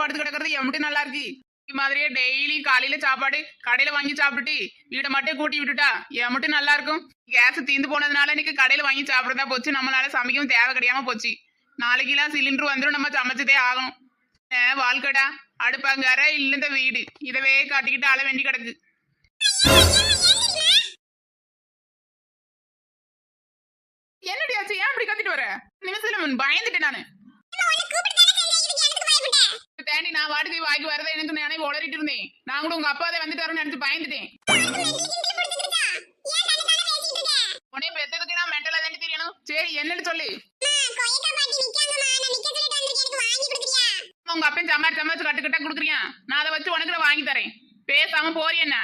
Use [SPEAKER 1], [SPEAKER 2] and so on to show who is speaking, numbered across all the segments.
[SPEAKER 1] படுத்து கிடக்கிறது எம்பிட்டு நல்லா இருக்கு. இது மாதிரியே டெய்லி காலையில சாப்பாடு கடையில வாங்கி சாப்பிட்டுட்டு வீடை மட்டும் கூட்டி விட்டுட்டா எம்பிட்டு நல்லா இருக்கும். கேஸ் தீந்து போனதுனால இன்னைக்கு கடையில வாங்கி சாப்பிடறதா போச்சு. நம்மளால சமைக்கவும் தேவை கிடையாம போச்சு. நாளைக்கெல்லாம் சிலிண்டர் வந்துடும், நம்ம சமைச்சதே ஆகணும். வாழ்க்கடா அடுப்பாங்கார இல்ல இந்த வீடு இதவே காட்டிக்கிட்டு ஆள வேண்டி கிடக்கு. என்னடி ஆச்சு? ஏன் அப்படி கத்திட்டு வர? நிமிஷத்துல பயந்துட்டேன் நானு. தேண்டி நான் வாடகை வாங்கி வரதை எனக்கு நானே உளறிட்டு இருந்தேன். நான் கூட உங்க அப்பாவே வந்துட்டு நினைச்சு பயந்துட்டேன். உடனே பெத்ததுக்கு நான் மென்டலா தாண்டி தெரியணும். சரி என்னன்னு சொல்லு. உங்க அப்பன் சமாளிச்சு கட்டுக்கட்டா குடுக்குறியா? நான் அதை வச்சு உனக்கு வாங்கி தரேன். பேசாம போறீ என்ன?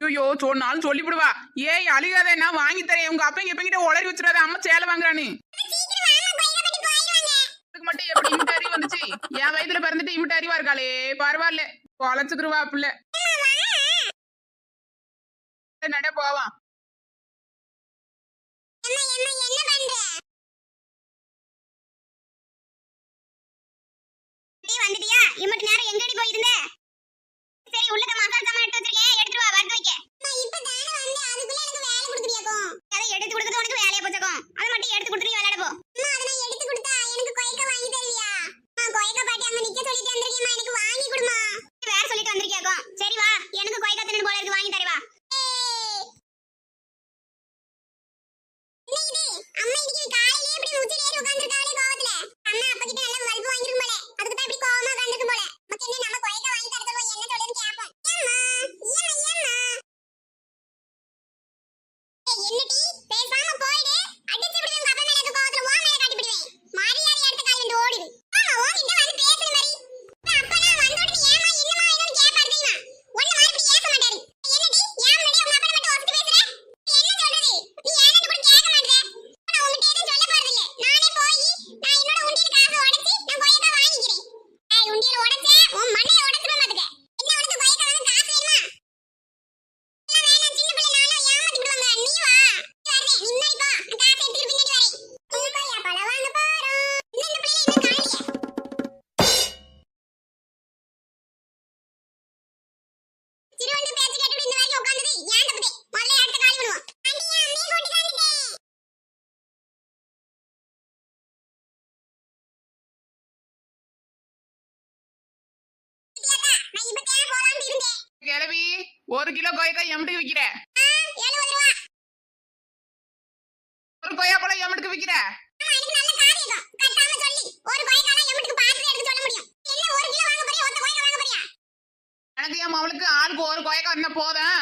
[SPEAKER 1] ஐயோ சொன்னாலும் சொல்லிவிடுவா. ஏய் அழுகாத, நான் வாங்கி தரேன். உங்க அப்பங்க எப்பங்கிட்ட உளறி வச்சிடாத. அம்மா சேலை வாங்குறானு மட்டும் எப்படி இமிட்ட அறிவு வந்துச்சு? என் வயதுல பிறந்துட்டு இமிட்ட அறிவா இருக்காளே. பரவாயில்ல, பொழைச்சுக்குருவா பிள்ளை. நட போவான்.
[SPEAKER 2] வந்துட்டியா? இம்மட்டு நேரம் எங்கடி போயிருந்த? சரி உள்ளக மசாலா சாமான் எடுத்து வச்சிருக்கேன், எடுத்து வா வறுத்து வைக்க. நான் இப்பதானே வந்தேன், அதுக்குள்ள எனக்கு வேலை கொடுத்துறியாக்கும். அதை எடுத்து கொடுத்தது உனக்கு வேலைய போச்சக்கும். அதை மட்டும் எடுத்து கொடுத்துறீ விளையாட போ. அம்மா அதை நான் எடுத்து கொடுத்தா எனக்கு கொய்க்க வாங்கி தருவியா? நான் கொய்க்க பாட்டி அங்க நிக்க சொல்லிட்டு வந்திருக்கேம்மா, எனக்கு வாங்கி கொடுமா. வேற சொல்லிட்டு வந்திருக்கியாக்கும். சரி வா, எனக்கு கொய்க்க தின்னு போல இருக்கு, வாங்கி தரவா. என்ன இது? அம்மா இன்னைக்கு காலையிலே இப்படி மூச்சில ஏறி உட்கார்ந்திருக்காளே கோவத்துல. அண்ணா அப்பா கிட்ட நல்ல வல்பு வாங்கிரும் போல. அதுக்கு தான் இப்படி கோவமா உட்கார்ந்திருக்கு போல. மக்கு என்ன நம்ம கொய்க்க வாங்கி தர சொல்லுவோம், என்ன சொல்லுன்னு கேப்போம். என்னடி பேசாம போயிடு. அடிச்சு விடுவேன் உங்க அப்பா மேல இருக்க கோவத்துல உன் மேல காட்டி விடுவேன். மரியாதை அடுத்த கால் வந்து ஓடிடு. ஆமா ஓங்கிட்ட வந்து பேசுற மாதிரி. அப்பா நான் வந்த உடனே ஏமா என்னமா என்னன்னு கேப்பாரு தெரியுமா? ஒண்ணு மாதிரி ஏச மாட்டாரு. என்னடி ஏன் முன்னாடி உங்க அப்பா மட்டும் ஒஸ்ட் பேசுற? என்ன சொல்றது? நீ ஏன்னு கூட கேட்க மாட்டற. நான் உன்கிட்ட எதுவும் சொல்ல போறது இல்ல. நானே போய் நான் என்னோட உண்டியல் காசை உடைச்சு நான் கொய்யக்கா வாங்கிக்கிறேன். ஏய் உண்டியல் உடைச்சே உன் மண்டைய உடைச்சுற மாட்டேங்க. என்ன உனக்கு கொய்யக்கா வாங்க காசு வேணுமா?
[SPEAKER 1] கிளவி 1 கிலோ கொய்க்கா எம்பிட்டுக்கு விக்கிற?
[SPEAKER 2] 70 ரூபாய்.
[SPEAKER 1] ஒரு கொய்யா பழம் எம்பிட்டுக்கு விக்கிற?
[SPEAKER 2] அம்மா எனக்கு நல்ல காரியம் கட்டாம சொல்லி ஒரு கொய்க்கால எம்பிட்டுக்கு பார்த்து எடுத்து சொல்ல முடியும். என்ன 1 கிலோ வாங்க போறியா, ஒத்த கொய்க்கா வாங்க போறியா?
[SPEAKER 1] எனக்கு என் மவளுக்கு ஆளுக்கு ஒரு கொய்க்கா இருந்தா போதும்.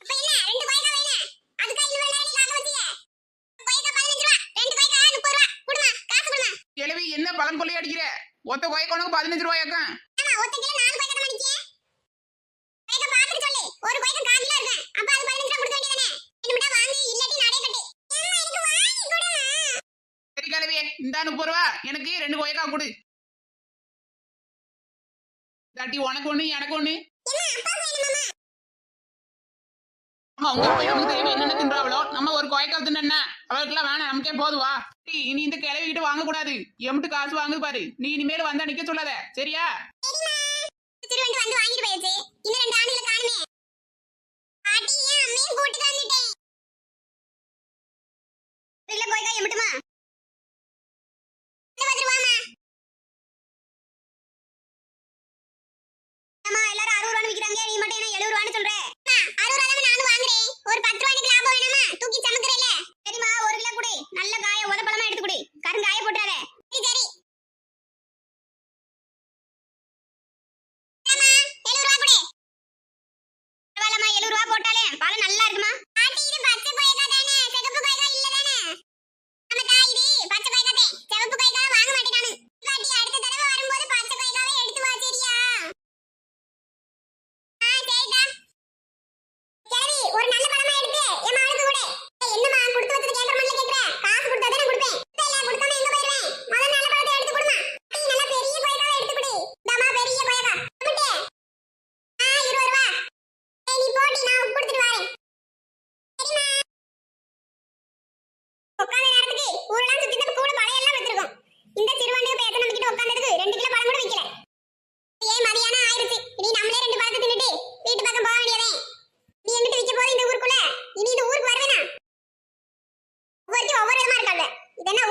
[SPEAKER 2] அப்ப என்ன 2 கொய்க்கா வேணும்? அதுக்கு இன்னும் வேற நீ காசு வச்சியே. கொய்க்கா 15 ரூபாய், 2 கொய்க்கா 30 ரூபாய். குடுமா, காசு குடுமா.
[SPEAKER 1] கிளவி என்ன பழம் கொள்ளி அடிக்கிற? ஒத்த கொய்க்கா உனக்கு 15 ரூபாயாக்கும்.
[SPEAKER 2] ஆமா ஒத்த கிலோ 4 கொய்க்கா தான் மடிக்கே. கொய்க்கா பார்த்து சொல்லு. ஒரு கொய்க்கா 1/4 கிலோ இருக்கு. அப்ப அது 15 ரூபாய் கொடுக்க வேண்டியதானே? என்னடா வாங்கி இல்லாட்டி நடே கட்டு. அம்மா எனக்கு வாங்கி குடுமா.
[SPEAKER 1] சரி கிளவி இந்த 30 ரூபா எனக்கு 2 கொய்க்கா கொடு. தாட்டி உனக்கு ஒண்ணு எனக்கு ஒண்ணு. ஆமா உங்க அப்பா நமக்கு தெரியும் என்னென்ன தின்றாவளோ. நம்ம ஒரு கொய்க்கா தின்னா அவளுக்குலாம் வேணாம், நமக்கே போதுவா. இனி இந்த கிளவி கிட்ட வாங்க கூடாது. எம்பிட்டு காசு வாங்கு பாரு. நீ இனிமேல் வந்தா நிக்க சொல்லாத சரியா?
[SPEAKER 2] திருவண்டு வந்து வாங்கிட்டு போயாச்சு. இன்னும் 2 ஆண்டுல காணுமே. பாட்டி ஏன் அம்மையும் கூட்டிட்டு வந்துட்டேன். இல்ல கொய்க்கா எம்பிட்டுமா? இந்த வந்துருவாமா. அம்மா எல்லாரும் 60 ரூபாய் விக்கிறாங்க, நீ மட்டும் என்ன 70 ரூபாய்னு சொல்ற? அம்மா 60 ரூபாய் நானும் வாங்குறேன். ஒரு 10 ரூபாய்க்கு லாபம் வேணுமா? தூக்கி சமக்குறேல. சரிமா 1 கிலோ குடு. நல்ல காய உத பழமா எடுத்து குடு. கருங்காய போட்டுறாத. சரி சரி. அம்மா 70 ரூபாய் குடு. பரவாயில்லம்மா 70 ரூபாய் போட்டாலே பழம் நல்லா இருக்குமா? பாட்டி இது பச்சை கொய்க்கா தானே, சிகப்பு கொய்க்கா இல்ல தானே? நம்ம தாய் என்ன